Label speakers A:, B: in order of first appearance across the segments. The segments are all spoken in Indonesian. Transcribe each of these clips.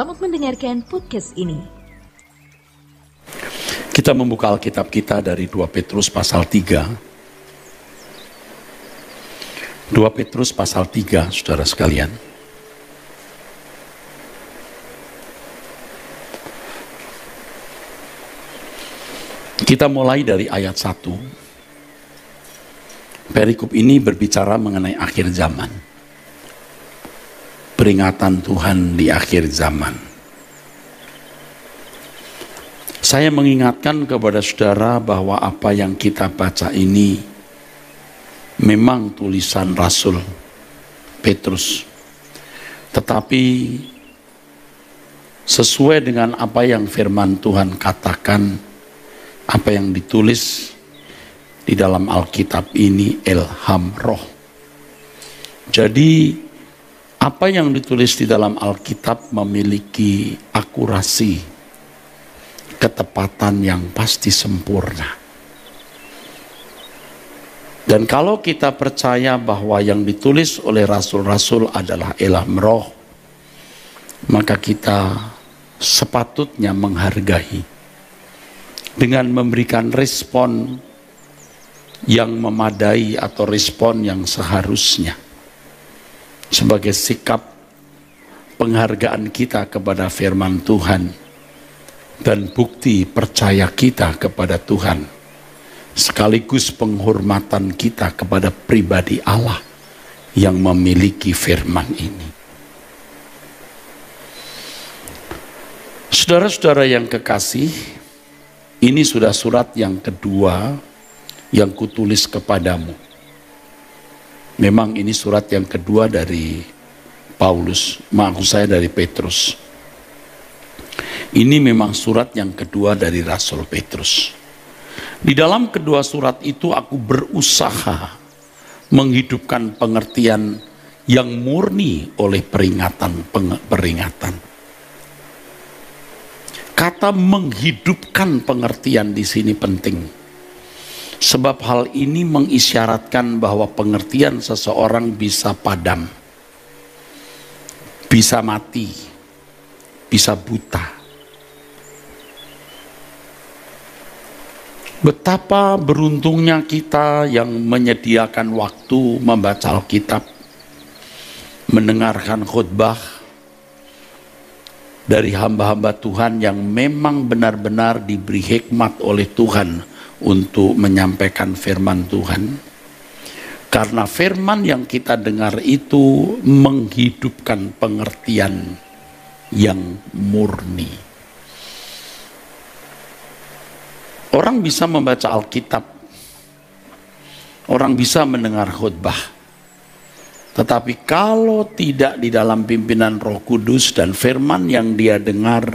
A: Selamat mendengarkan podcast ini.
B: Kita membuka Alkitab kita dari 2 Petrus pasal 3. 2 Petrus pasal 3, saudara sekalian. Kita mulai dari ayat 1. Perikop ini berbicara mengenai akhir zaman. Peringatan Tuhan di akhir zaman. Saya mengingatkan kepada saudara bahwa apa yang kita baca ini memang tulisan Rasul Petrus. Tetapi sesuai dengan apa yang firman Tuhan katakan, apa yang ditulis di dalam Alkitab ini ilham roh. Jadi apa yang ditulis di dalam Alkitab memiliki akurasi, ketepatan yang pasti sempurna. Dan kalau kita percaya bahwa yang ditulis oleh rasul-rasul adalah ilham roh, maka kita sepatutnya menghargai dengan memberikan respon yang memadai atau respon yang seharusnya. Sebagai sikap penghargaan kita kepada firman Tuhan dan bukti percaya kita kepada Tuhan, sekaligus penghormatan kita kepada pribadi Allah yang memiliki firman ini. Saudara-saudara yang kekasih, ini sudah surat yang kedua yang kutulis kepadamu. Memang ini surat yang kedua dari dari Petrus. Ini memang surat yang kedua dari Rasul Petrus. Di dalam kedua surat itu aku berusaha menghidupkan pengertian yang murni oleh peringatan. Kata menghidupkan pengertian di sini penting. Sebab hal ini mengisyaratkan bahwa pengertian seseorang bisa padam, bisa mati, bisa buta. Betapa beruntungnya kita yang menyediakan waktu membaca Alkitab, mendengarkan khotbah dari hamba-hamba Tuhan yang memang benar-benar diberi hikmat oleh Tuhan untuk menyampaikan firman Tuhan. Karena firman yang kita dengar itu menghidupkan pengertian yang murni. Orang bisa membaca Alkitab, orang bisa mendengar khotbah, tetapi kalau tidak di dalam pimpinan Roh Kudus dan firman yang dia dengar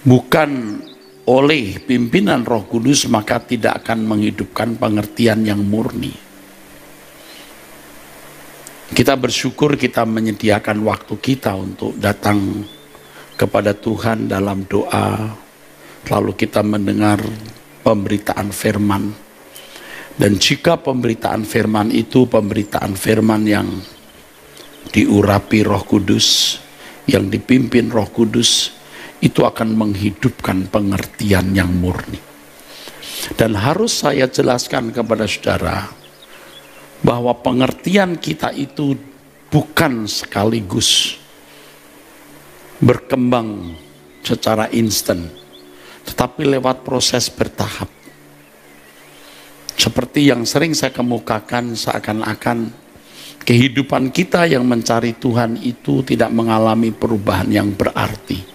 B: bukan oleh pimpinan Roh Kudus, maka tidak akan menghidupkan pengertian yang murni. Kita bersyukur kita menyediakan waktu kita untuk datang kepada Tuhan dalam doa, lalu kita mendengar pemberitaan firman. Dan jika pemberitaan firman itu pemberitaan firman yang diurapi Roh Kudus, yang dipimpin Roh Kudus, itu akan menghidupkan pengertian yang murni. Dan harus saya jelaskan kepada saudara bahwa pengertian kita itu bukan sekaligus berkembang secara instan, tetapi lewat proses bertahap. Seperti yang sering saya kemukakan, seakan-akan kehidupan kita yang mencari Tuhan itu tidak mengalami perubahan yang berarti.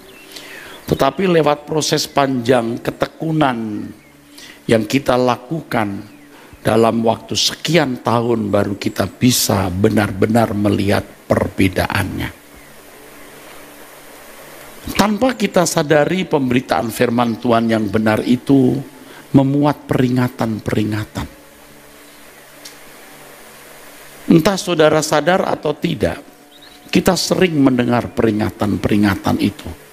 B: Tetapi lewat proses panjang ketekunan yang kita lakukan dalam waktu sekian tahun baru kita bisa benar-benar melihat perbedaannya. Tanpa kita sadari pemberitaan firman Tuhan yang benar itu memuat peringatan-peringatan. Entah saudara sadar atau tidak, kita sering mendengar peringatan-peringatan itu.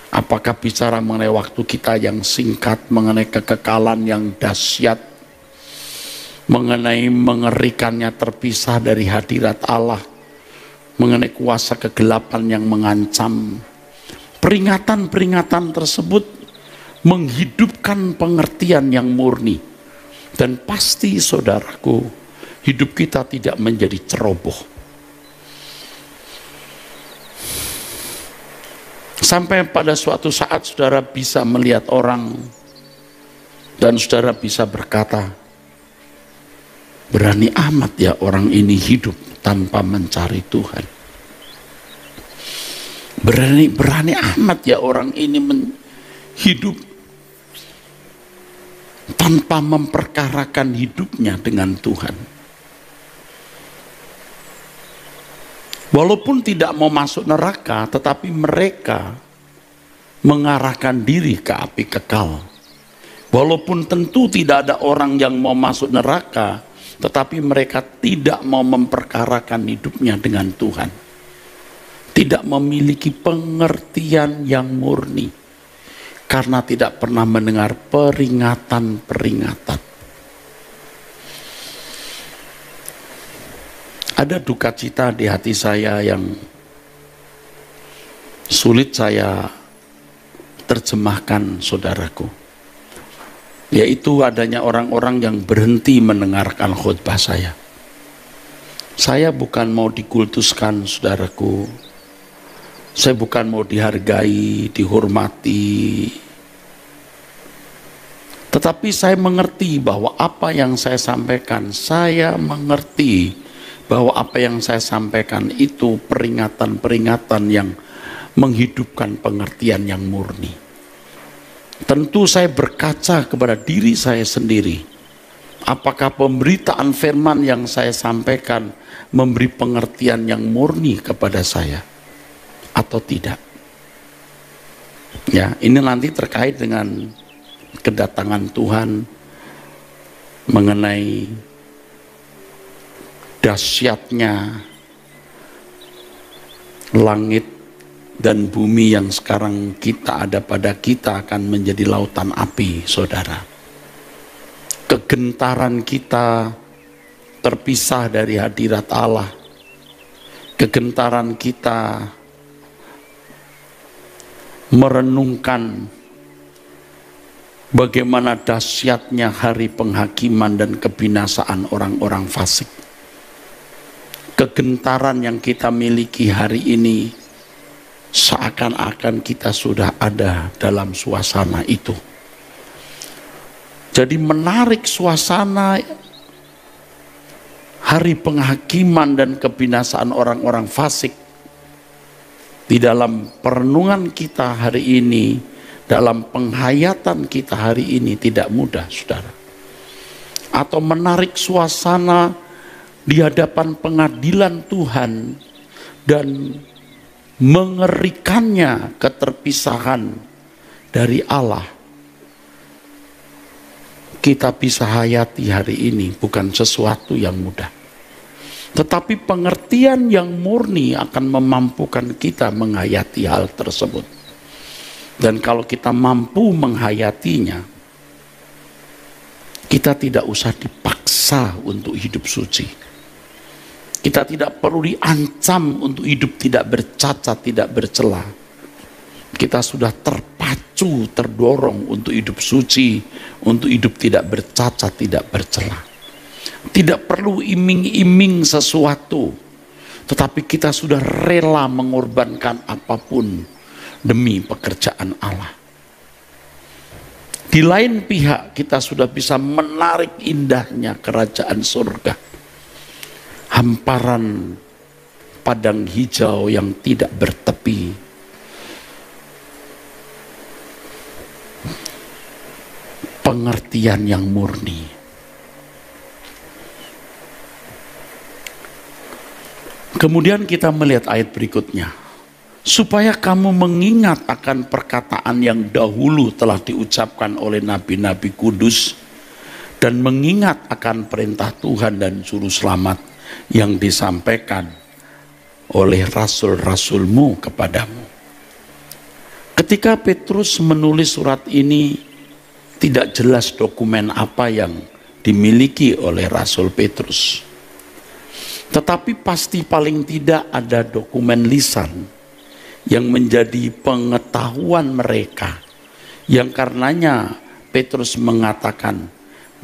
B: Apakah bicara mengenai waktu kita yang singkat, mengenai kekekalan yang dahsyat, mengenai mengerikannya terpisah dari hadirat Allah, mengenai kuasa kegelapan yang mengancam, Peringatan-peringatan tersebut menghidupkan pengertian yang murni. Dan pasti saudaraku, hidup kita tidak menjadi ceroboh. Sampai pada suatu saat saudara bisa melihat orang dan saudara bisa berkata, berani amat ya orang ini hidup tanpa mencari Tuhan. Berani amat ya orang ini hidup tanpa memperkarakan hidupnya dengan Tuhan. Walaupun tidak mau masuk neraka, tetapi mereka mengarahkan diri ke api kekal. Walaupun tentu tidak ada orang yang mau masuk neraka, tetapi mereka tidak mau memperkarakan hidupnya dengan Tuhan. Tidak memiliki pengertian yang murni, karena tidak pernah mendengar peringatan-peringatan. Ada duka cita di hati saya yang sulit saya terjemahkan, saudaraku. Yaitu adanya orang-orang yang berhenti mendengarkan khotbah saya. Saya bukan mau dikultuskan, saudaraku. Saya bukan mau dihargai, dihormati. Tetapi saya mengerti bahwa apa yang saya sampaikan, bahwa apa yang saya sampaikan itu peringatan-peringatan yang menghidupkan pengertian yang murni. Tentu saya berkaca kepada diri saya sendiri. Apakah pemberitaan firman yang saya sampaikan memberi pengertian yang murni kepada saya atau tidak? Ya, ini nanti terkait dengan kedatangan Tuhan, mengenai dahsyatnya langit dan bumi yang sekarang kita ada pada kita akan menjadi lautan api, saudara. Kegentaran kita terpisah dari hadirat Allah. Kegentaran kita merenungkan bagaimana dahsyatnya hari penghakiman dan kebinasaan orang-orang fasik. Kegentaran yang kita miliki hari ini seakan-akan kita sudah ada dalam suasana itu. Jadi menarik suasana hari penghakiman dan kebinasaan orang-orang fasik di dalam perenungan kita hari ini, dalam penghayatan kita hari ini tidak mudah, saudara. Atau menarik suasana di hadapan pengadilan Tuhan dan mengerikannya keterpisahan dari Allah. Kita bisa hayati hari ini bukan sesuatu yang mudah. Tetapi pengertian yang murni akan memampukan kita menghayati hal tersebut. Dan kalau kita mampu menghayatinya, kita tidak usah dipaksa untuk hidup suci. Kita tidak perlu diancam untuk hidup tidak bercacat, tidak bercela. Kita sudah terpacu, terdorong untuk hidup suci, untuk hidup tidak bercacat, tidak bercela. Tidak perlu iming-iming sesuatu, tetapi kita sudah rela mengorbankan apapun demi pekerjaan Allah. Di lain pihak kita sudah bisa menarik indahnya kerajaan surga. Hamparan padang hijau yang tidak bertepi. Pengertian yang murni. Kemudian kita melihat ayat berikutnya. Supaya kamu mengingat akan perkataan yang dahulu telah diucapkan oleh nabi-nabi kudus, dan mengingat akan perintah Tuhan dan juru selamat yang disampaikan oleh rasul-rasulmu kepadamu. Ketika Petrus menulis surat ini, tidak jelas dokumen apa yang dimiliki oleh Rasul Petrus. Tetapi pasti paling tidak ada dokumen lisan yang menjadi pengetahuan mereka, yang karenanya Petrus mengatakan,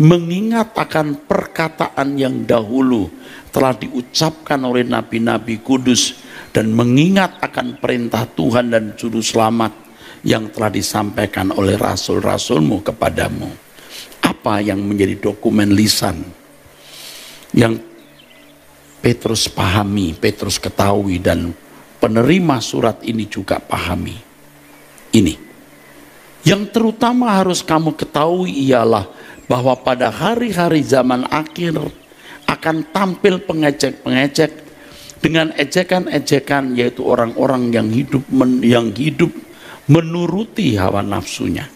B: mengingat akan perkataan yang dahulu telah diucapkan oleh nabi-nabi kudus, dan mengingat akan perintah Tuhan dan juru selamat yang telah disampaikan oleh rasul-rasulmu kepadamu. Apa yang menjadi dokumen lisan yang Petrus pahami, Petrus ketahui, dan penerima surat ini juga pahami? Ini yang terutama harus kamu ketahui ialah bahwa pada hari-hari zaman akhir akan tampil pengecek-pengecek dengan ejekan-ejekan, yaitu orang-orang yang hidup menuruti hawa nafsunya.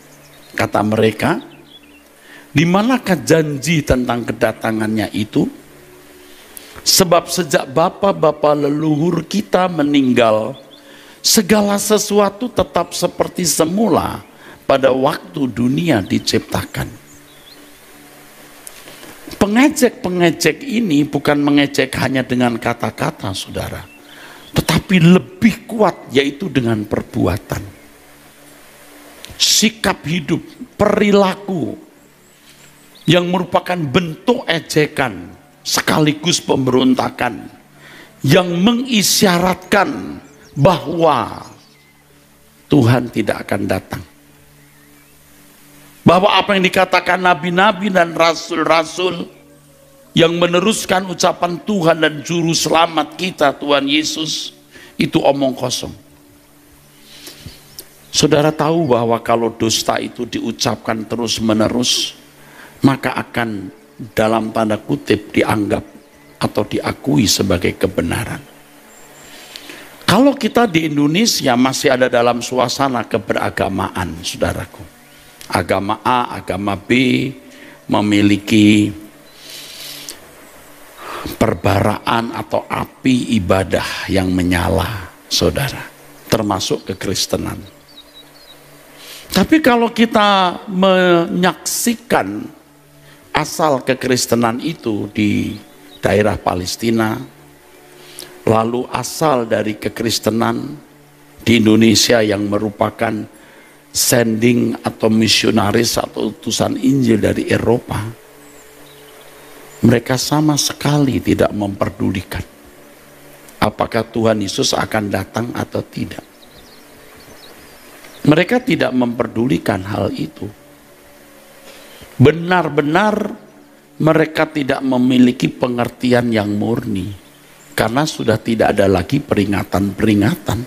B: Kata mereka, di manakah janji tentang kedatangannya itu? Sebab sejak bapa-bapa leluhur kita meninggal, segala sesuatu tetap seperti semula pada waktu dunia diciptakan. Pengecek-pengecek ini bukan mengecek hanya dengan kata-kata, saudara, tetapi lebih kuat, yaitu dengan perbuatan. Sikap hidup, perilaku yang merupakan bentuk ejekan sekaligus pemberontakan, yang mengisyaratkan bahwa Tuhan tidak akan datang. Bahwa apa yang dikatakan nabi-nabi dan rasul-rasul yang meneruskan ucapan Tuhan dan juru selamat kita, Tuhan Yesus, itu omong kosong. Saudara tahu bahwa kalau dusta itu diucapkan terus-menerus, maka akan dalam tanda kutip dianggap atau diakui sebagai kebenaran. Kalau kita di Indonesia masih ada dalam suasana keberagamaan, saudaraku, agama A, agama B memiliki perbaraan atau api ibadah yang menyala, saudara, termasuk kekristenan. Tapi kalau kita menyaksikan asal kekristenan itu di daerah Palestina, lalu asal dari kekristenan di Indonesia yang merupakan sending atau misionaris atau utusan Injil dari Eropa, mereka sama sekali tidak memperdulikan apakah Tuhan Yesus akan datang atau tidak. Mereka tidak memperdulikan hal itu. Benar-benar mereka tidak memiliki pengertian yang murni, karena sudah tidak ada lagi peringatan-peringatan.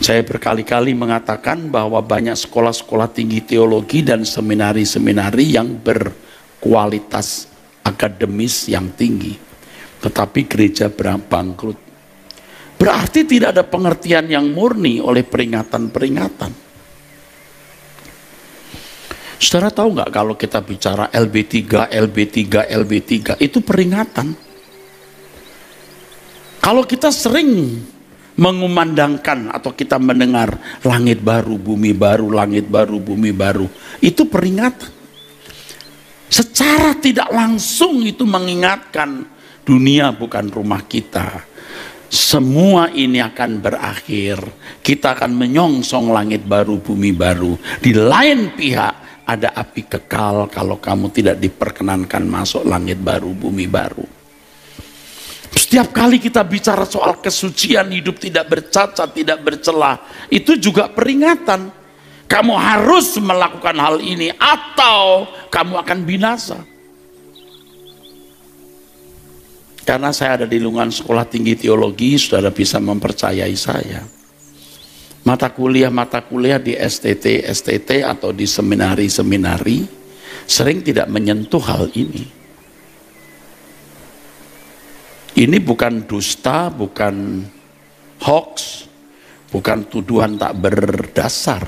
B: Saya berkali-kali mengatakan bahwa banyak sekolah-sekolah tinggi teologi dan seminari-seminari yang berkualitas akademis yang tinggi, tetapi gereja bangkrut. Berarti tidak ada pengertian yang murni oleh peringatan-peringatan. Saudara tahu nggak kalau kita bicara LB3, LB3 itu peringatan. Kalau kita sering mengumandangkan atau kita mendengar langit baru, bumi baru, langit baru, bumi baru, itu peringatan. Secara tidak langsung itu mengingatkan dunia bukan rumah kita. Semua ini akan berakhir. Kita akan menyongsong langit baru, bumi baru. Di lain pihak ada api kekal kalau kamu tidak diperkenankan masuk langit baru, bumi baru. Setiap kali kita bicara soal kesucian, hidup tidak bercacat, tidak bercela, itu juga peringatan. Kamu harus melakukan hal ini atau kamu akan binasa. Karena saya ada di lingkungan sekolah tinggi teologi, saudara bisa mempercayai saya. Mata kuliah di STT atau di seminari sering tidak menyentuh hal ini. Ini bukan dusta, bukan hoax, bukan tuduhan tak berdasar.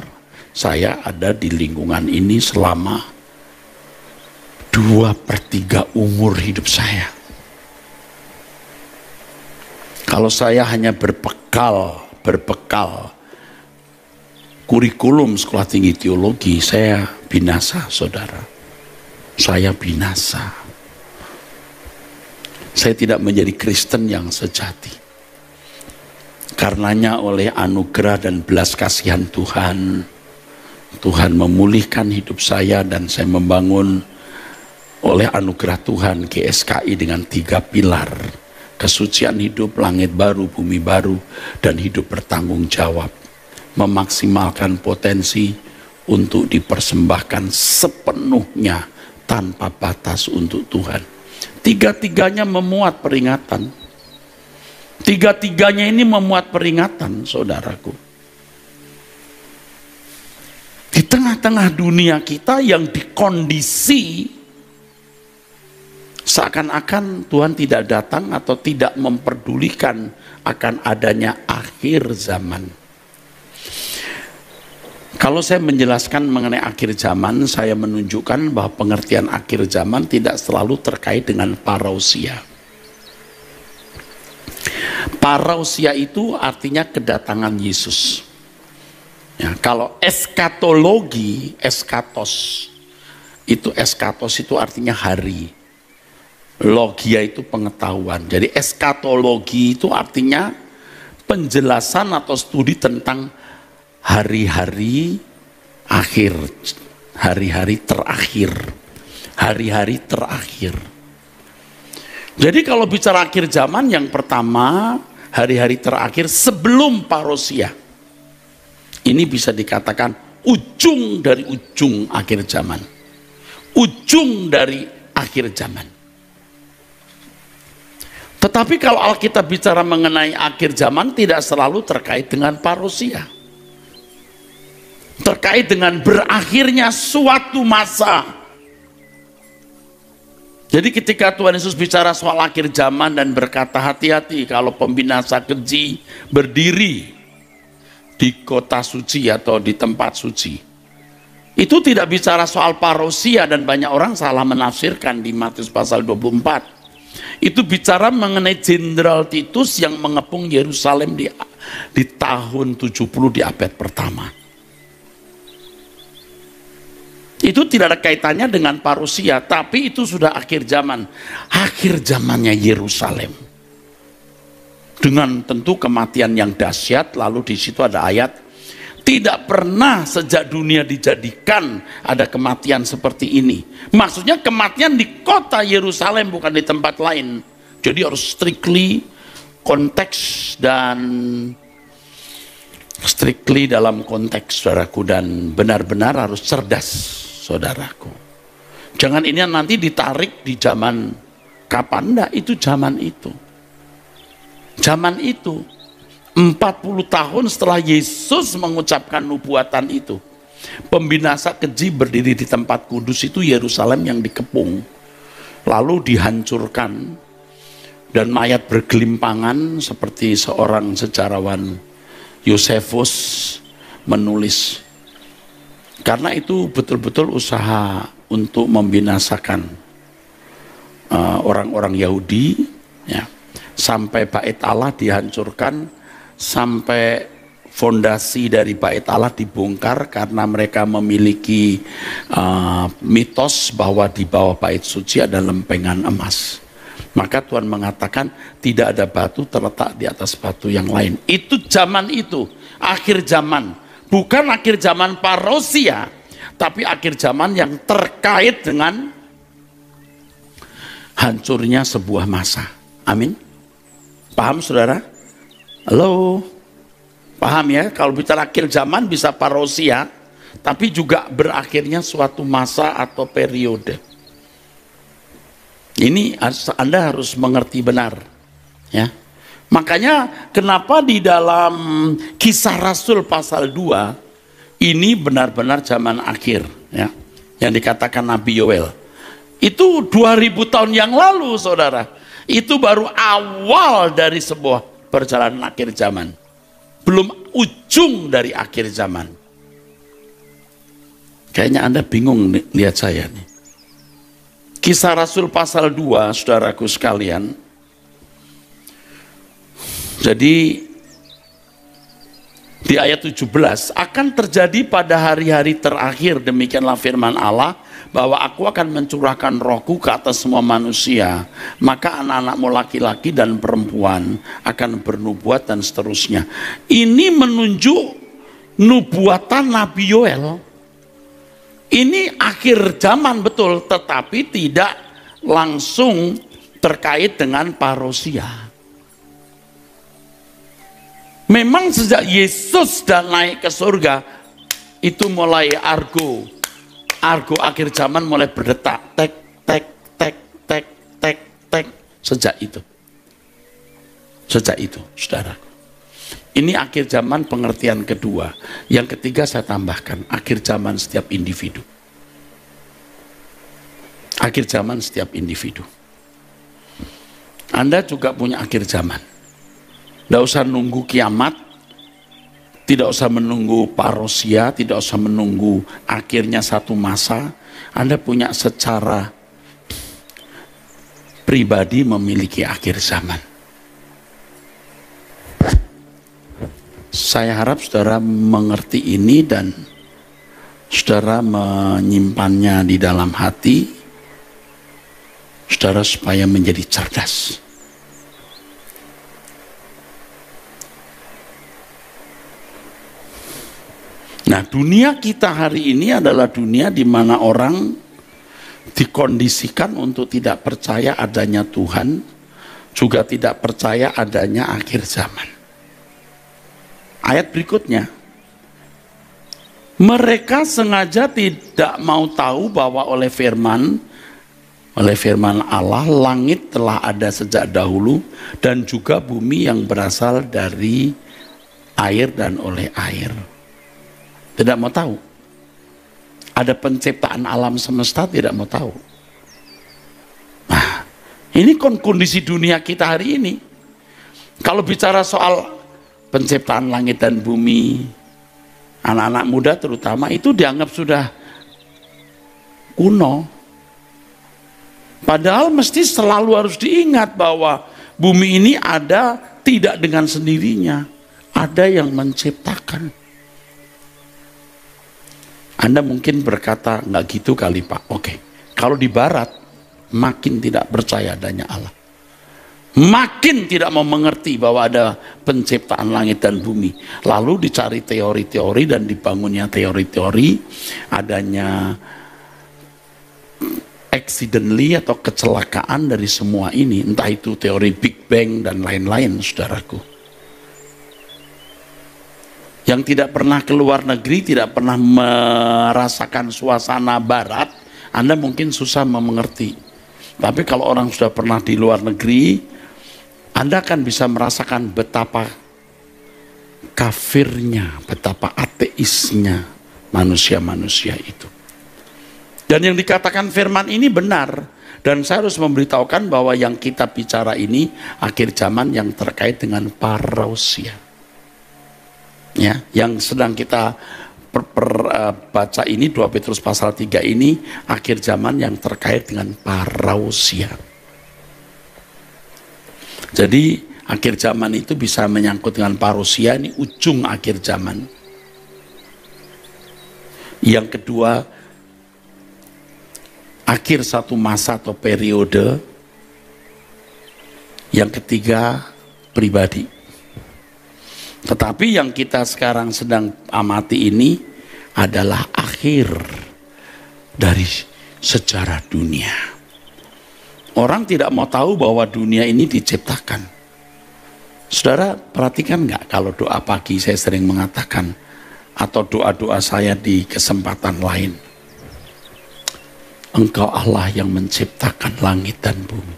B: Saya ada di lingkungan ini selama 2/3 umur hidup saya. Kalau saya hanya berbekal kurikulum sekolah tinggi teologi, saya binasa, saudara. Saya binasa. Saya tidak menjadi Kristen yang sejati. Karenanya oleh anugerah dan belas kasihan Tuhan, Tuhan memulihkan hidup saya dan saya membangun oleh anugerah Tuhan GSKI dengan 3 pilar. Kesucian hidup, langit baru, bumi baru, dan hidup bertanggung jawab. Memaksimalkan potensi untuk dipersembahkan sepenuhnya tanpa batas untuk Tuhan. 3-tiganya memuat peringatan. 3-tiganya ini memuat peringatan, saudaraku. Di tengah-tengah dunia kita yang dikondisi seakan-akan Tuhan tidak datang atau tidak memperdulikan akan adanya akhir zaman. Kalau saya menjelaskan mengenai akhir zaman, saya menunjukkan bahwa pengertian akhir zaman tidak selalu terkait dengan parousia. Parousia itu artinya kedatangan Yesus. Ya, kalau eskatologi, eskatos itu artinya hari. Logia itu pengetahuan. Jadi eskatologi itu artinya penjelasan atau studi tentang hari-hari akhir, hari-hari terakhir, hari-hari terakhir. Jadi kalau bicara akhir zaman, yang pertama hari-hari terakhir sebelum parousia. Ini bisa dikatakan ujung dari ujung akhir zaman. Ujung dari akhir zaman. Tetapi kalau Alkitab bicara mengenai akhir zaman tidak selalu terkait dengan parousia. Terkait dengan berakhirnya suatu masa. Jadi ketika Tuhan Yesus bicara soal akhir zaman dan berkata hati-hati kalau pembinasa keji berdiri di kota suci atau di tempat suci. Itu tidak bicara soal parousia dan banyak orang salah menafsirkan di Matius pasal 24. Itu bicara mengenai Jenderal Titus yang mengepung Yerusalem di tahun 70 di abad pertama. Itu tidak ada kaitannya dengan parousia, tapi itu sudah akhir zaman. Akhir zamannya Yerusalem. Dengan tentu kematian yang dahsyat, lalu di situ ada ayat, tidak pernah sejak dunia dijadikan ada kematian seperti ini. Maksudnya kematian di kota Yerusalem bukan di tempat lain. Jadi harus strictly konteks dan strictly dalam konteks, saudaraku, dan benar-benar harus cerdas, saudaraku. Jangan ini nanti ditarik di zaman kapan, enggak, itu zaman itu. Zaman itu 40 tahun setelah Yesus mengucapkan nubuatan itu, pembinasa keji berdiri di tempat kudus itu, Yerusalem yang dikepung lalu dihancurkan dan mayat bergelimpangan seperti seorang sejarawan Yosefus menulis. Karena itu betul-betul usaha untuk membinasakan orang-orang Yahudi, ya, sampai bait Allah dihancurkan, sampai fondasi dari bait Allah dibongkar karena mereka memiliki mitos bahwa di bawah bait suci ada lempengan emas. Maka Tuhan mengatakan tidak ada batu terletak di atas batu yang lain. Itu zaman itu, akhir zaman. Bukan akhir zaman parousia, tapi akhir zaman yang terkait dengan hancurnya sebuah masa. Amin. Paham, saudara? Halo? Paham ya? Kalau bicara akhir zaman bisa parousia, tapi juga berakhirnya suatu masa atau periode. Ini Anda harus mengerti benar, ya. Makanya kenapa di dalam Kisah Rasul pasal 2 ini benar-benar zaman akhir, ya, yang dikatakan Nabi Yoel. Itu 2000 tahun yang lalu, saudara. Itu baru awal dari sebuah perjalanan akhir zaman, belum ujung dari akhir zaman. Kayaknya Anda bingung lihat saya nih. Kisah Rasul pasal 2, saudaraku sekalian. Jadi di ayat 17, akan terjadi pada hari-hari terakhir, demikianlah firman Allah, bahwa aku akan mencurahkan rohku ke atas semua manusia, maka anak-anakmu laki-laki dan perempuan akan bernubuat dan seterusnya. Ini menunjuk nubuatan Nabi Yoel. Ini akhir zaman betul, tetapi tidak langsung terkait dengan parousia. Memang sejak Yesus sudah naik ke surga, itu mulai argo akhir zaman mulai berdetak, tek tek tek tek tek tek, sejak itu saudaraku. Ini akhir zaman pengertian kedua. Yang ketiga saya tambahkan, akhir zaman setiap individu. Akhir zaman setiap individu. Anda juga punya akhir zaman. Tidak usah nunggu kiamat, tidak usah menunggu parousia, tidak usah menunggu akhirnya satu masa. Anda punya secara pribadi memiliki akhir zaman. Saya harap saudara mengerti ini dan saudara menyimpannya di dalam hati, saudara supaya menjadi cerdas. Nah, dunia kita hari ini adalah dunia di mana orang dikondisikan untuk tidak percaya adanya Tuhan, juga tidak percaya adanya akhir zaman. Ayat berikutnya, mereka sengaja tidak mau tahu bahwa oleh firman Allah, langit telah ada sejak dahulu dan juga bumi yang berasal dari air dan oleh air. Tidak mau tahu. Ada penciptaan alam semesta, tidak mau tahu. Nah, ini kondisi dunia kita hari ini. Kalau bicara soal penciptaan langit dan bumi, anak-anak muda terutama, itu dianggap sudah kuno. Padahal mesti selalu harus diingat bahwa bumi ini ada tidak dengan sendirinya. Ada yang menciptakan. Anda mungkin berkata, nggak gitu kali Pak. Oke, kalau di barat makin tidak percaya adanya Allah. Makin tidak mau mengerti bahwa ada penciptaan langit dan bumi. Lalu dicari teori-teori dan dibangunnya teori-teori adanya accidentally atau kecelakaan dari semua ini. Entah itu teori Big Bang dan lain-lain, saudaraku. Yang tidak pernah ke luar negeri, tidak pernah merasakan suasana barat, Anda mungkin susah mengerti. Tapi kalau orang sudah pernah di luar negeri, Anda akan bisa merasakan betapa kafirnya, betapa ateisnya manusia-manusia itu. Dan yang dikatakan firman ini benar. Dan saya harus memberitahukan bahwa yang kita bicara ini akhir zaman yang terkait dengan parousia. Ya, yang sedang kita baca ini 2 Petrus pasal 3 ini akhir zaman yang terkait dengan parousia. Jadi akhir zaman itu bisa menyangkut dengan parousia, ini ujung akhir zaman. Yang kedua, akhir satu masa atau periode. Yang ketiga, pribadi. Tetapi yang kita sekarang sedang amati ini adalah akhir dari sejarah dunia. Orang tidak mau tahu bahwa dunia ini diciptakan. Saudara perhatikan nggak kalau doa pagi saya sering mengatakan, atau doa-doa saya di kesempatan lain. Engkau Allah yang menciptakan langit dan bumi.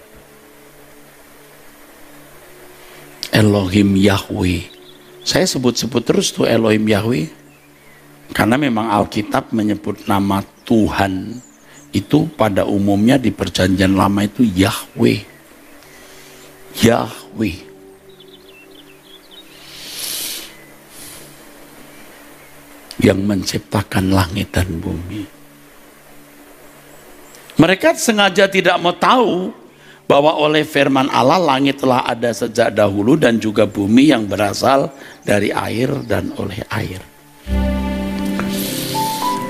B: Elohim Yahweh. Saya sebut-sebut terus tuh Elohim Yahweh. Karena memang Alkitab menyebut nama Tuhan itu pada umumnya di perjanjian lama itu Yahweh. Yahweh. Yang menciptakan langit dan bumi. Mereka sengaja tidak mau tahu bahwa oleh firman Allah langit telah ada sejak dahulu dan juga bumi yang berasal dari air dan oleh air.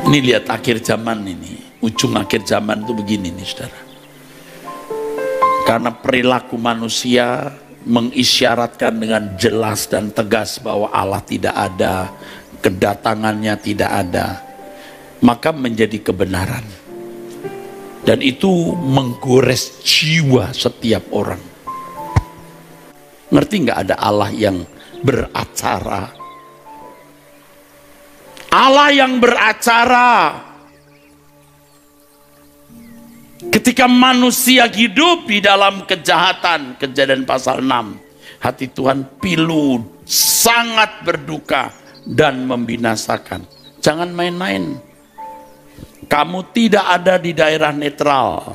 B: Ini lihat akhir zaman ini. ujung akhir zaman itu begini nih saudara. Karena perilaku manusia mengisyaratkan dengan jelas dan tegas bahwa Allah tidak ada, kedatangannya tidak ada, maka menjadi kebenaran. Dan itu menggores jiwa setiap orang. Ngerti nggak ada Allah yang beracara? Allah yang beracara. Ketika manusia hidup di dalam kejahatan, Kejadian pasal 6, hati Tuhan pilu, sangat berduka dan membinasakan. Jangan main-main. Kamu tidak ada di daerah netral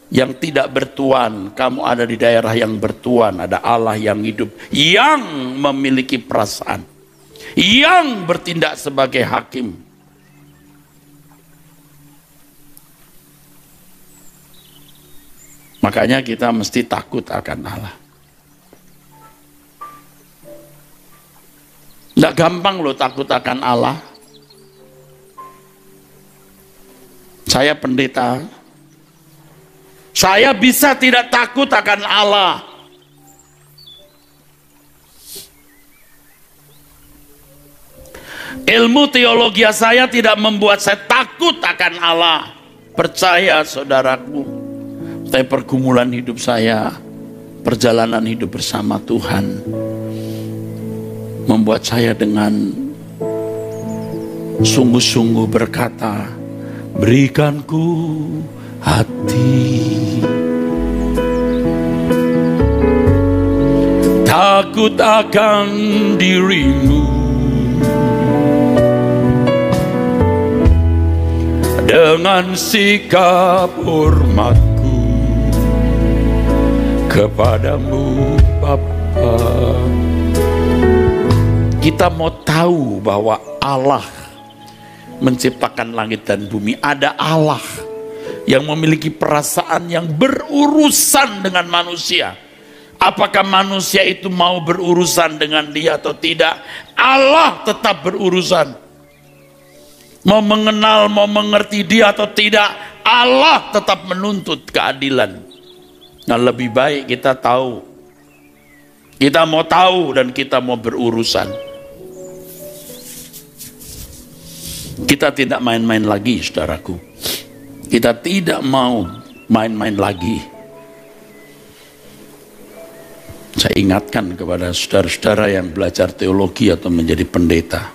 B: yang tidak bertuan, kamu ada di daerah yang bertuan. Ada Allah yang hidup, yang memiliki perasaan, yang bertindak sebagai hakim. Makanya kita mesti takut akan Allah. Nggak gampang loh takut akan Allah. Saya pendeta, saya bisa tidak takut akan Allah. Ilmu teologi saya tidak membuat saya takut akan Allah. Percaya saudaraku, tapi pergumulan hidup saya, perjalanan hidup bersama Tuhan, membuat saya dengan sungguh-sungguh berkata, berikanku hati takut akan dirimu, dengan sikap hormatku kepadamu Bapa. Kita mau tahu bahwa Allah menciptakan langit dan bumi. Ada Allah yang memiliki perasaan yang berurusan dengan manusia. Apakah manusia itu mau berurusan dengan dia atau tidak, Allah tetap berurusan. Mau mengenal, mau mengerti dia atau tidak, Allah tetap menuntut keadilan. Nah, lebih baik kita tahu. Kita mau tahu dan kita mau berurusan. Kita tidak main-main lagi, saudaraku. Kita tidak mau main-main lagi. Saya ingatkan kepada saudara-saudara yang belajar teologi atau menjadi pendeta.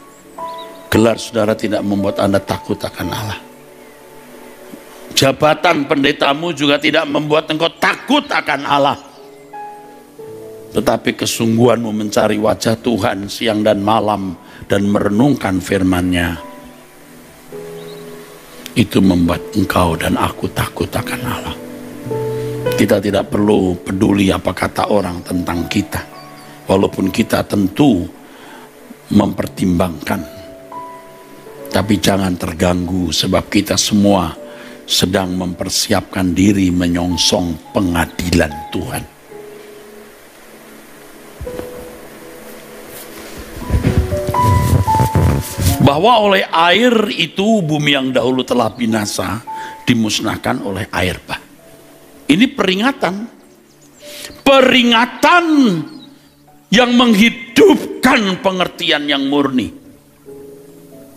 B: Gelar saudara tidak membuat Anda takut akan Allah. Jabatan pendetamu juga tidak membuat engkau takut akan Allah. Tetapi kesungguhanmu mencari wajah Tuhan siang dan malam dan merenungkan firman-Nya, itu membuat engkau dan aku takut akan Allah. Kita tidak perlu peduli apa kata orang tentang kita, walaupun kita tentu mempertimbangkan. Tapi jangan terganggu, sebab kita semua sedang mempersiapkan diri menyongsong pengadilan Tuhan. Bahwa oleh air itu bumi yang dahulu telah binasa dimusnahkan oleh air bah. Ini peringatan. Peringatan yang menghidupkan pengertian yang murni.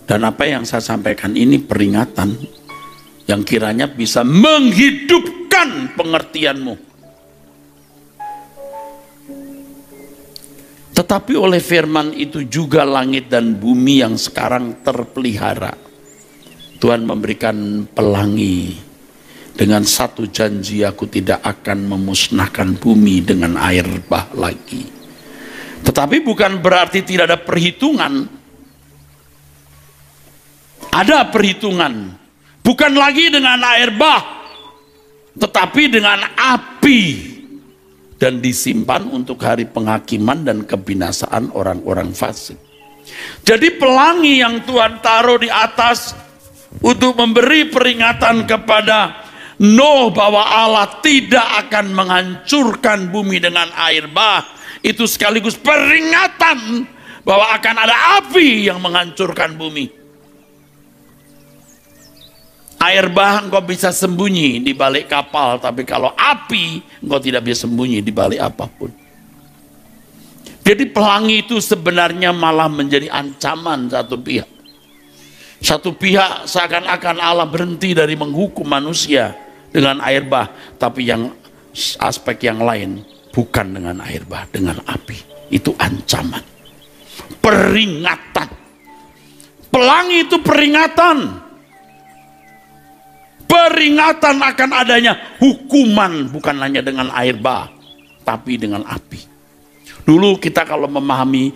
B: Dan apa yang saya sampaikan ini peringatan yang kiranya bisa menghidupkan pengertianmu. Tetapi oleh firman itu juga langit dan bumi yang sekarang terpelihara. Tuhan memberikan pelangi dengan satu janji, aku tidak akan memusnahkan bumi dengan air bah lagi. Tetapi bukan berarti tidak ada perhitungan. Ada perhitungan. Bukan lagi dengan air bah, tetapi dengan api, dan disimpan untuk hari penghakiman dan kebinasaan orang-orang fasik. Jadi pelangi yang Tuhan taruh di atas untuk memberi peringatan kepada Nuh bahwa Allah tidak akan menghancurkan bumi dengan air bah, itu sekaligus peringatan bahwa akan ada api yang menghancurkan bumi. Air bah engkau bisa sembunyi di balik kapal, tapi kalau api engkau tidak bisa sembunyi di balik apapun. Jadi pelangi itu sebenarnya malah menjadi ancaman satu pihak. Satu pihak seakan-akan Allah berhenti dari menghukum manusia dengan air bah, tapi yang aspek yang lain bukan dengan air bah, dengan api. Itu ancaman, peringatan. Pelangi itu peringatan. Peringatan akan adanya hukuman, bukan hanya dengan air bah, tapi dengan api. Dulu kita kalau memahami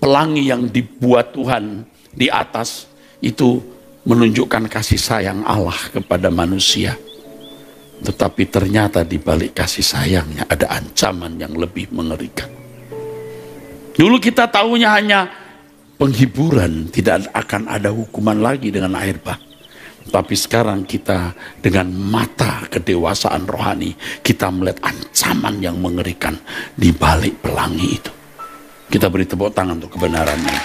B: pelangi yang dibuat Tuhan di atas, itu menunjukkan kasih sayang Allah kepada manusia. Tetapi ternyata di balik kasih sayangnya ada ancaman yang lebih mengerikan. Dulu kita tahunya hanya penghiburan, tidak akan ada hukuman lagi dengan air bah. Tapi sekarang kita dengan mata kedewasaan rohani, kita melihat ancaman yang mengerikan di balik pelangi itu. Kita beri tepuk tangan untuk kebenarannya.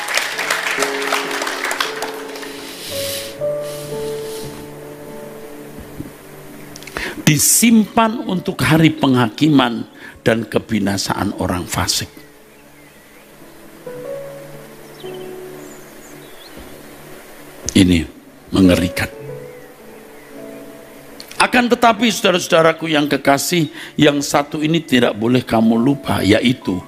B: Disimpan untuk hari penghakiman dan kebinasaan orang fasik. Ini mengerikan. Akan tetapi saudara-saudaraku yang kekasih, yang satu ini tidak boleh kamu lupa, yaitu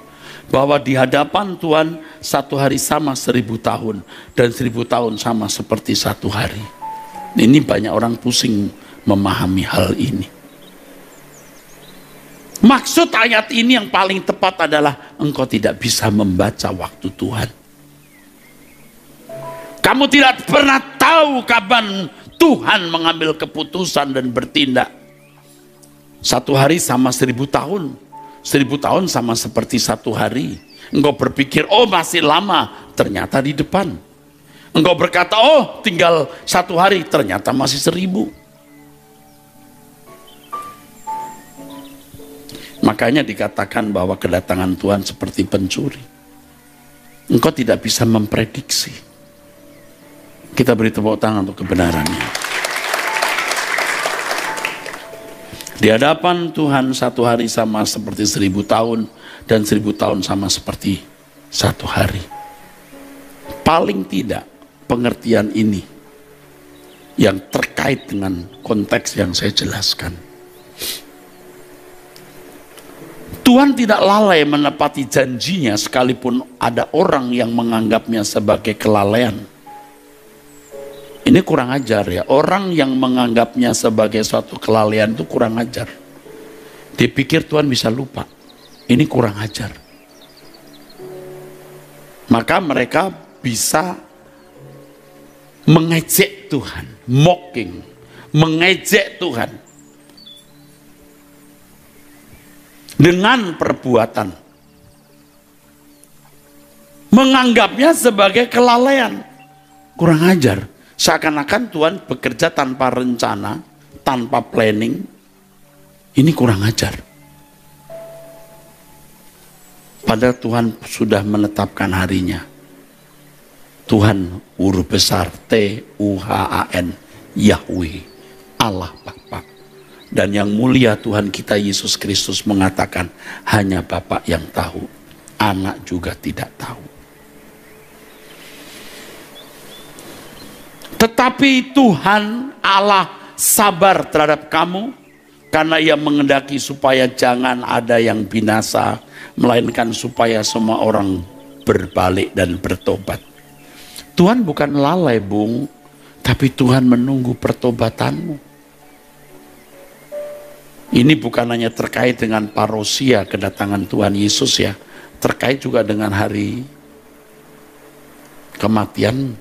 B: bahwa di hadapan Tuhan satu hari sama 1000 tahun, dan 1000 tahun sama seperti satu hari. Ini banyak orang pusing memahami hal ini. Maksud ayat ini yang paling tepat adalah engkau tidak bisa membaca waktu Tuhan. Kamu tidak pernah tahu kapan Tuhan mengambil keputusan dan bertindak. Satu hari sama 1000 tahun. 1000 tahun sama seperti satu hari. Engkau berpikir, oh masih lama. Ternyata di depan. Engkau berkata, oh tinggal satu hari. Ternyata masih 1000. Makanya dikatakan bahwa kedatangan Tuhan seperti pencuri. Engkau tidak bisa memprediksi. Kita beri tepuk tangan untuk kebenarannya. Di hadapan Tuhan satu hari sama seperti 1000 tahun, dan 1000 tahun sama seperti satu hari. Paling tidak pengertian ini yang terkait dengan konteks yang saya jelaskan. Tuhan tidak lalai menepati janjinya sekalipun ada orang yang menganggapnya sebagai kelalaian. Ini kurang ajar ya. Orang yang menganggapnya sebagai suatu kelalaian itu kurang ajar. Dia pikir Tuhan bisa lupa. Ini kurang ajar. Maka mereka bisa mengejek Tuhan, mocking, mengejek Tuhan dengan perbuatan, menganggapnya sebagai kelalaian. Kurang ajar. Seakan-akan Tuhan bekerja tanpa rencana, tanpa planning. Ini kurang ajar. Padahal Tuhan sudah menetapkan harinya. Tuhan huruf besar Tuhan, Yahweh, Allah Bapa. Dan yang mulia Tuhan kita Yesus Kristus mengatakan, hanya Bapa yang tahu, anak juga tidak tahu. Tetapi Tuhan Allah sabar terhadap kamu, karena Ia mengendaki supaya jangan ada yang binasa, melainkan supaya semua orang berbalik dan bertobat. Tuhan bukan lalai, Bung, tapi Tuhan menunggu pertobatanmu. Ini bukan hanya terkait dengan parousia kedatangan Tuhan Yesus ya, terkait juga dengan hari kematian.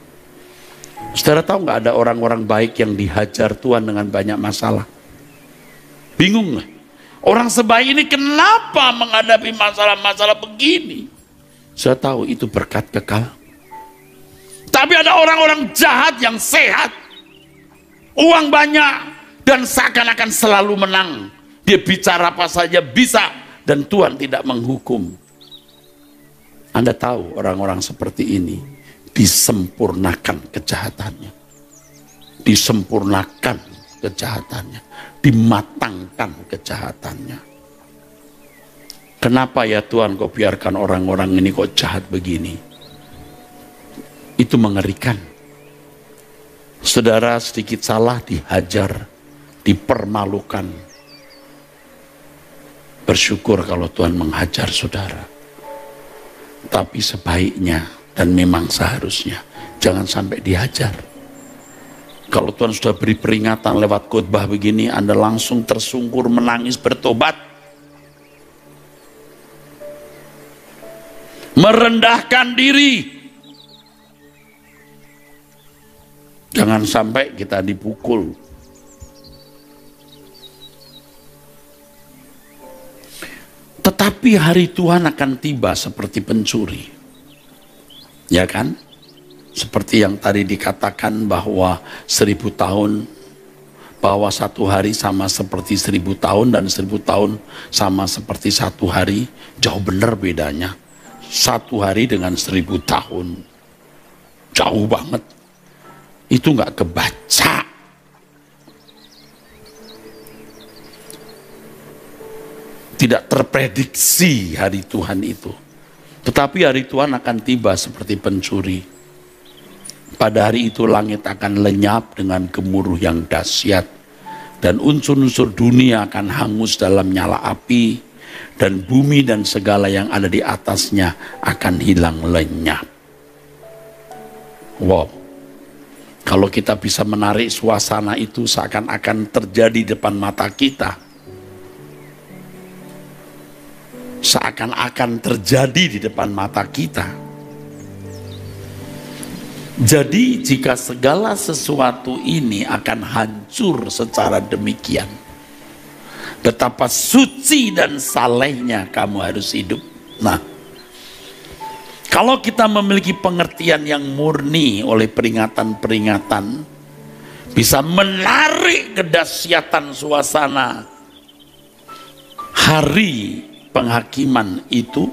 B: Saudara tahu nggak ada orang-orang baik yang dihajar Tuhan dengan banyak masalah? Bingung nggak? Orang sebaik ini kenapa menghadapi masalah-masalah begini? Saya tahu itu berkat kekal. Tapi ada orang-orang jahat yang sehat, uang banyak, dan seakan-akan selalu menang. Dia bicara apa saja bisa, dan Tuhan tidak menghukum. Anda tahu orang-orang seperti ini disempurnakan kejahatannya. disempurnakan kejahatannya, dimatangkan kejahatannya. Kenapa ya Tuhan kau biarkan orang-orang ini kok jahat begini? Itu mengerikan. Saudara sedikit salah dihajar, dipermalukan. Bersyukur kalau Tuhan menghajar saudara. Tapi sebaiknya dan memang seharusnya jangan sampai dihajar. Kalau Tuhan sudah beri peringatan lewat khotbah begini, Anda langsung tersungkur, menangis, bertobat. Merendahkan diri. Jangan sampai kita dipukul. Tetapi hari Tuhan akan tiba seperti pencuri. Ya kan? Seperti yang tadi dikatakan bahwa 1000 tahun, bahwa 1 hari sama seperti 1000 tahun dan 1000 tahun sama seperti 1 hari. Jauh benar bedanya. 1 hari dengan 1000 tahun. Jauh banget. Itu nggak kebaca. Tidak terprediksi hari Tuhan itu. Tetapi hari Tuhan akan tiba seperti pencuri. Pada hari itu langit akan lenyap dengan gemuruh yang dahsyat. Dan unsur-unsur dunia akan hangus dalam nyala api. Dan bumi dan segala yang ada di atasnya akan hilang lenyap. Wow. Kalau kita bisa menarik suasana itu seakan-akan terjadi di depan mata kita. Seakan-akan terjadi di depan mata kita. Jadi jika segala sesuatu ini akan hancur secara demikian, betapa suci dan salehnya kamu harus hidup. Nah, kalau kita memiliki pengertian yang murni oleh peringatan-peringatan, bisa menarik kedahsyatan suasana hari penghakiman itu,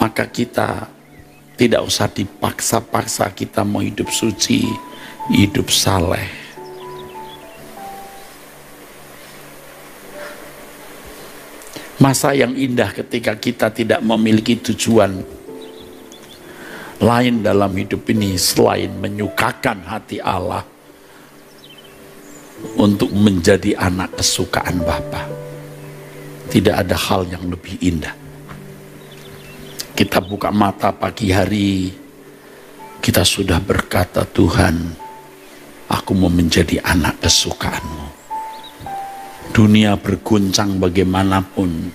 B: maka kita tidak usah dipaksa-paksa kita mau hidup suci, hidup saleh. Masa yang indah ketika kita tidak memiliki tujuan lain dalam hidup ini selain menyukakan hati Allah untuk menjadi anak kesukaan Bapa. Tidak ada hal yang lebih indah. Kita buka mata pagi hari, kita sudah berkata, Tuhan, aku mau menjadi anak kesukaan-Mu. Dunia berguncang bagaimanapun,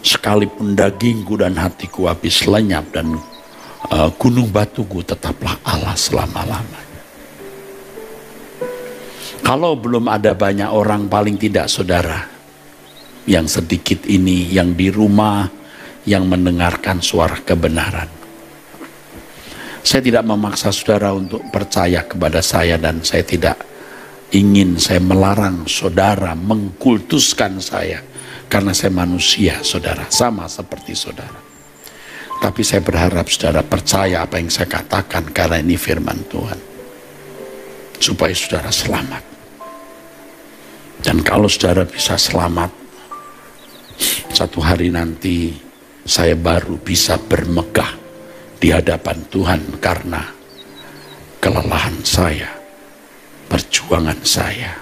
B: sekalipun dagingku dan hatiku habis lenyap dan gunung batuku tetaplah Allah selama-lamanya. Kalau belum ada banyak orang, paling tidak saudara, yang sedikit ini, yang di rumah, yang mendengarkan suara kebenaran. Saya tidak memaksa saudara untuk percaya kepada saya, dan saya tidak ingin saya melarang saudara mengkultuskan saya, karena saya manusia saudara, sama seperti saudara. Tapi saya berharap saudara percaya apa yang saya katakan, karena ini firman Tuhan, supaya saudara selamat. Dan kalau saudara bisa selamat, satu hari nanti saya baru bisa bermegah di hadapan Tuhan karena kelelahan saya, perjuangan saya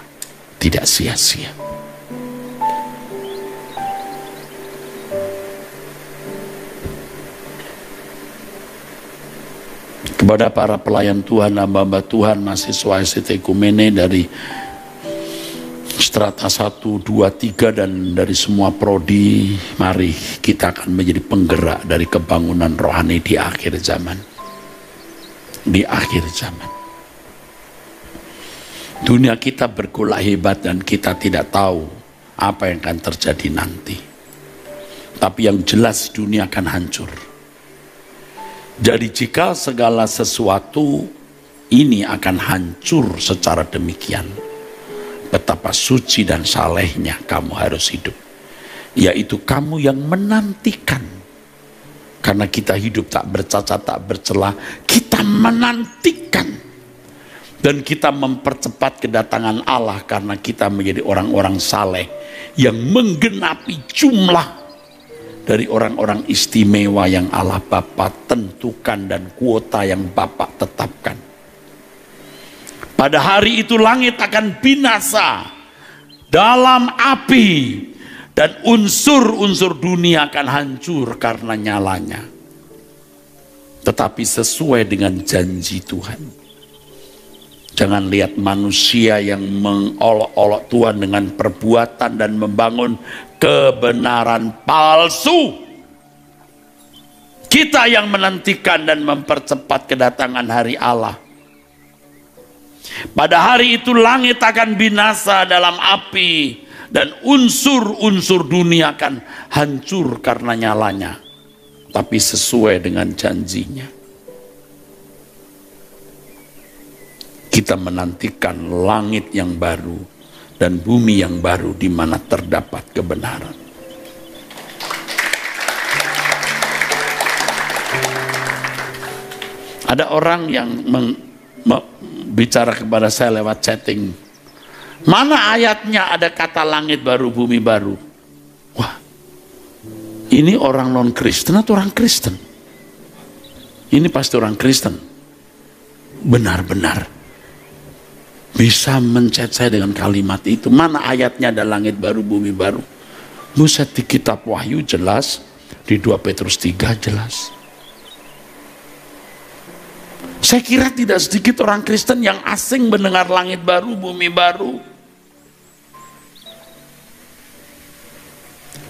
B: tidak sia-sia. Kepada para pelayan Tuhan, hamba-hamba Tuhan, mahasiswa STT Ekumene dari strata 1, 2, 3 dan dari semua prodi, mari kita akan menjadi penggerak dari kebangunan rohani di akhir zaman. Di akhir zaman. Dunia kita bergolak hebat dan kita tidak tahu apa yang akan terjadi nanti. Tapi yang jelas dunia akan hancur. Jadi jika segala sesuatu ini akan hancur secara demikian, betapa suci dan salehnya kamu harus hidup. Yaitu kamu yang menantikan. Karena kita hidup tak bercacat, tak bercela, kita menantikan Dan kita mempercepat kedatangan Allah karena kita menjadi orang-orang saleh yang menggenapi jumlah dari orang-orang istimewa yang Allah Bapa tentukan dan kuota yang Bapa tetapkan. Pada hari itu langit akan binasa dalam api dan unsur-unsur dunia akan hancur karena nyalanya. Tetapi sesuai dengan janji Tuhan. Jangan lihat manusia yang mengolok-olok Tuhan dengan perbuatan dan membangun kebenaran palsu. Kita yang menantikan dan mempercepat kedatangan hari Allah. Pada hari itu langit akan binasa dalam api dan unsur-unsur dunia akan hancur karena nyalanya. Tapi sesuai dengan janjinya. Kita menantikan langit yang baru dan bumi yang baru di mana terdapat kebenaran. Ada orang yang bicara kepada saya lewat chatting. Mana ayatnya ada kata langit baru, bumi baru? Wah, ini orang non-Kristen atau orang Kristen? Ini pasti orang Kristen. Benar-benar bisa mencet saya dengan kalimat itu. Mana ayatnya ada langit baru, bumi baru? Buset, di kitab Wahyu jelas, di 2 Petrus 3 jelas. Saya kira tidak sedikit orang Kristen yang asing mendengar langit baru, bumi baru.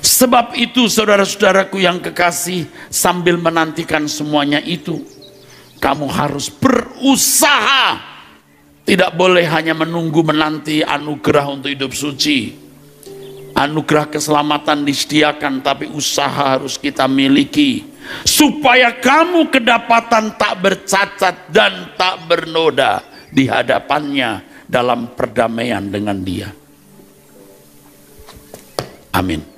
B: Sebab itu saudara-saudaraku yang kekasih, sambil menantikan semuanya itu, kamu harus berusaha. Tidak boleh hanya menunggu menanti anugerah untuk hidup suci. Anugerah keselamatan disediakan, tapi usaha harus kita miliki. Supaya kamu kedapatan tak bercacat dan tak bernoda di hadapannya dalam perdamaian dengan Dia. Amin.